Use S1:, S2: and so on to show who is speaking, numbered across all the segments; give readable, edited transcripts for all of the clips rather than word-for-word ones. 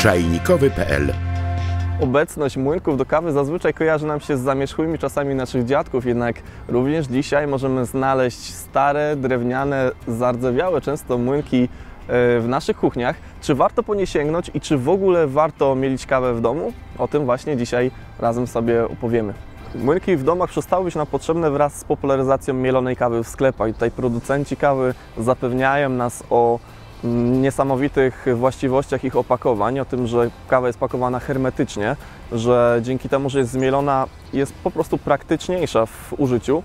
S1: czajnikowy.pl.
S2: Obecność młynków do kawy zazwyczaj kojarzy nam się z zamierzchłymi czasami naszych dziadków, jednak również dzisiaj możemy znaleźć stare, drewniane, zardzewiałe często młynki w naszych kuchniach. Czy warto po nie sięgnąć i czy w ogóle warto mielić kawę w domu? O tym właśnie dzisiaj razem sobie opowiemy. Młynki w domach przestały być nam potrzebne wraz z popularyzacją mielonej kawy w sklepach. I tutaj producenci kawy zapewniają nas o niesamowitych właściwościach ich opakowań, o tym, że kawa jest pakowana hermetycznie, że dzięki temu, że jest zmielona, jest po prostu praktyczniejsza w użyciu.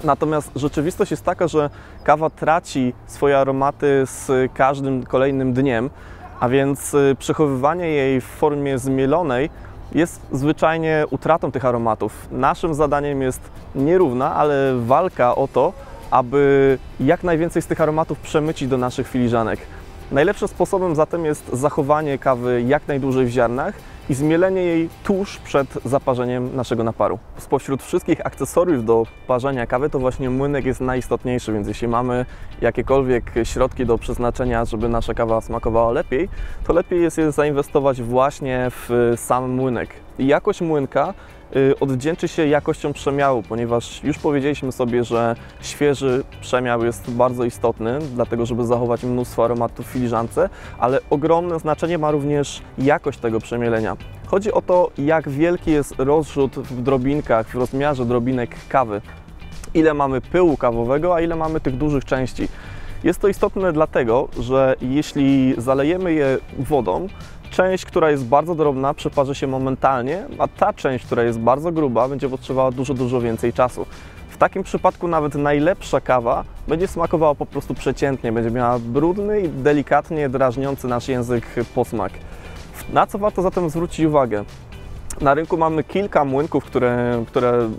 S2: Natomiast rzeczywistość jest taka, że kawa traci swoje aromaty z każdym kolejnym dniem, a więc przechowywanie jej w formie zmielonej jest zwyczajnie utratą tych aromatów. Naszym zadaniem jest nierówna, ale walka o to, aby jak najwięcej z tych aromatów przemycić do naszych filiżanek. Najlepszym sposobem zatem jest zachowanie kawy jak najdłużej w ziarnach i zmielenie jej tuż przed zaparzeniem naszego naparu. Spośród wszystkich akcesoriów do parzenia kawy to właśnie młynek jest najistotniejszy, więc jeśli mamy jakiekolwiek środki do przeznaczenia, żeby nasza kawa smakowała lepiej, to lepiej jest je zainwestować właśnie w sam młynek. I jakość młynka odwdzięczy się jakością przemiału, ponieważ już powiedzieliśmy sobie, że świeży przemiał jest bardzo istotny, dlatego żeby zachować mnóstwo aromatów w filiżance, ale ogromne znaczenie ma również jakość tego przemielenia. Chodzi o to, jak wielki jest rozrzut w drobinkach, w rozmiarze drobinek kawy. Ile mamy pyłu kawowego, a ile mamy tych dużych części. Jest to istotne dlatego, że jeśli zalejemy je wodą, część, która jest bardzo drobna, przeparzy się momentalnie, a ta część, która jest bardzo gruba, będzie potrzebowała dużo więcej czasu. W takim przypadku nawet najlepsza kawa będzie smakowała po prostu przeciętnie, będzie miała brudny i delikatnie drażniący nasz język posmak. Na co warto zatem zwrócić uwagę? Na rynku mamy kilka młynków, które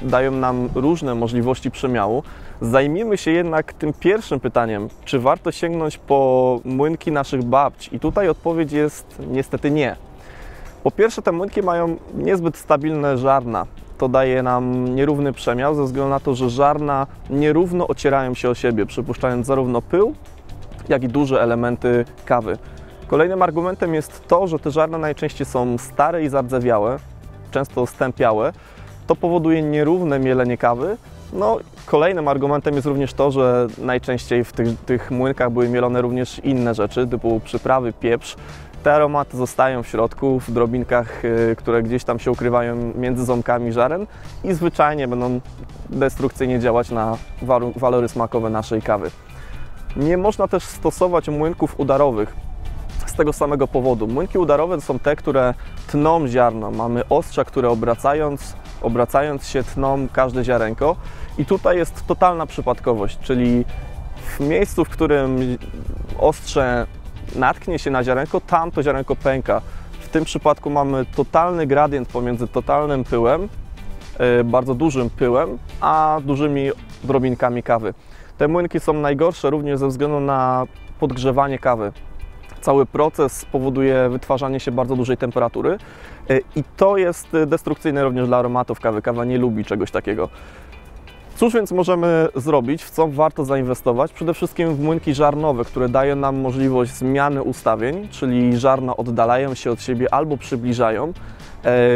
S2: dają nam różne możliwości przemiału. Zajmijmy się jednak tym pierwszym pytaniem, czy warto sięgnąć po młynki naszych babci? I tutaj odpowiedź jest niestety nie. Po pierwsze, te młynki mają niezbyt stabilne żarna. To daje nam nierówny przemiał ze względu na to, że żarna nierówno ocierają się o siebie, przypuszczając zarówno pył, jak i duże elementy kawy. Kolejnym argumentem jest to, że te żarna najczęściej są stare i zardzewiałe, często stępiałe. To powoduje nierówne mielenie kawy. No, kolejnym argumentem jest również to, że najczęściej w tych młynkach były mielone również inne rzeczy, typu przyprawy, pieprz. Te aromaty zostają w środku, w drobinkach, które gdzieś tam się ukrywają między ząbkami żaren i zwyczajnie będą destrukcyjnie działać na walory smakowe naszej kawy. Nie można też stosować młynków udarowych z tego samego powodu. Młynki udarowe to są te, które tną ziarno. Mamy ostrza, które obracając się tną każde ziarenko i tutaj jest totalna przypadkowość, czyli w miejscu, w którym ostrze natknie się na ziarenko, tam to ziarenko pęka. W tym przypadku mamy totalny gradient pomiędzy totalnym pyłem, bardzo dużym pyłem, a dużymi drobinkami kawy. Te młynki są najgorsze również ze względu na podgrzewanie kawy. Cały proces powoduje wytwarzanie się bardzo dużej temperatury i to jest destrukcyjne również dla aromatów kawy. Kawa nie lubi czegoś takiego. Cóż więc możemy zrobić, w co warto zainwestować? Przede wszystkim w młynki żarnowe, które dają nam możliwość zmiany ustawień, czyli żarna oddalają się od siebie albo przybliżają.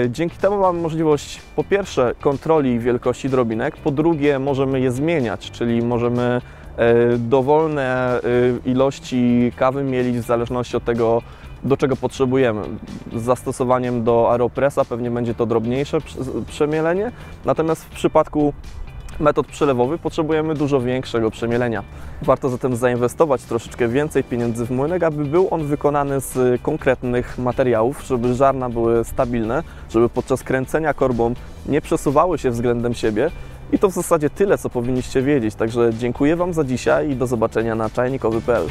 S2: Dzięki temu mamy możliwość po pierwsze kontroli wielkości drobinek, po drugie możemy je zmieniać, czyli możemy dowolne ilości kawy mielić w zależności od tego, do czego potrzebujemy. Z zastosowaniem do Aeropressa pewnie będzie to drobniejsze przemielenie, natomiast w przypadku metod przelewowych potrzebujemy dużo większego przemielenia. Warto zatem zainwestować troszeczkę więcej pieniędzy w młynek, aby był on wykonany z konkretnych materiałów, żeby żarna były stabilne, żeby podczas kręcenia korbą nie przesuwały się względem siebie. I to w zasadzie tyle, co powinniście wiedzieć. Także dziękuję Wam za dzisiaj i do zobaczenia na czajnikowy.pl.